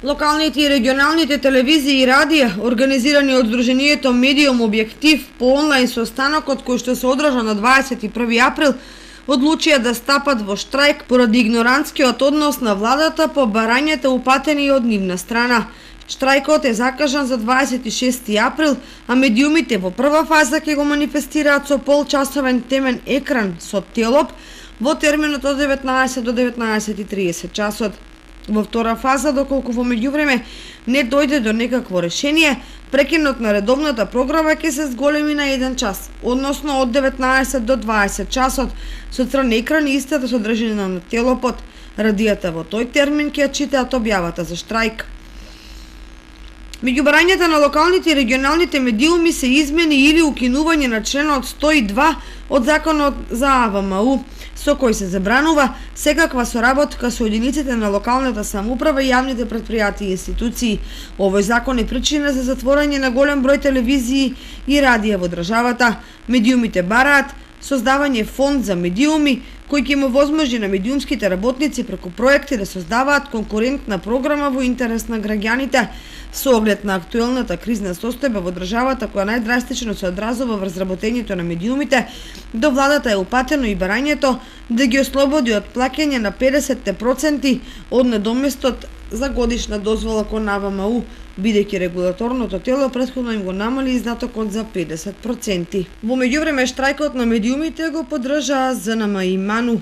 Локалните и регионалните телевизии и радија, организирани од Сдруженијето Медиум Објектив по онлайн состанокот кој што се одржа на 21 април, одлучија да стапат во штрајк поради игнорантскиот однос на владата по барањата упатени од нивна страна. Штрајкот е закажан за 26 април, а медиумите во прва фаза ќе го манифестираат со полчасовен темен екран со телоп во терминот од 19 до 19:30 часот. Во втора фаза, доколку во меѓувреме не дојде до некакво решение, прекинот на редовната програма ќе се зголеми на 1 час, односно од 19 до 20 часот, со црн екран и истата содржина на телопот. Радијата во тој термин ќе читаат објавата за штрајк. Меѓу барањата на локалните и регионалните медиуми се измени или укинување на членот 102 од Законот за АВМУ, со кој се забранува секаква соработка со единиците на локалната самоуправа и јавните претпријатија и институции. Овој закон е причина за затворање на голем број телевизии и радија во државата. Медиумите бараат создавање фонд за медиуми, кој ќе му возможи на медиумските работници преку проекти да создаваат конкурентна програма во интерес на граѓаните. Со оглед на актуелната кризна состојба во државата, која најдрастично се одразува врз работењето на медиумите, до владата е упатено и барањето да ги ослободи од плаќање на 50% од надоместот за годишна дозвола кон АВМУ, бидејќи регулаторното тело претходно им го намали издатокот за 50%. Во меѓувреме штрајкот на медиумите го поддржаа ЗНМ и МАНУ.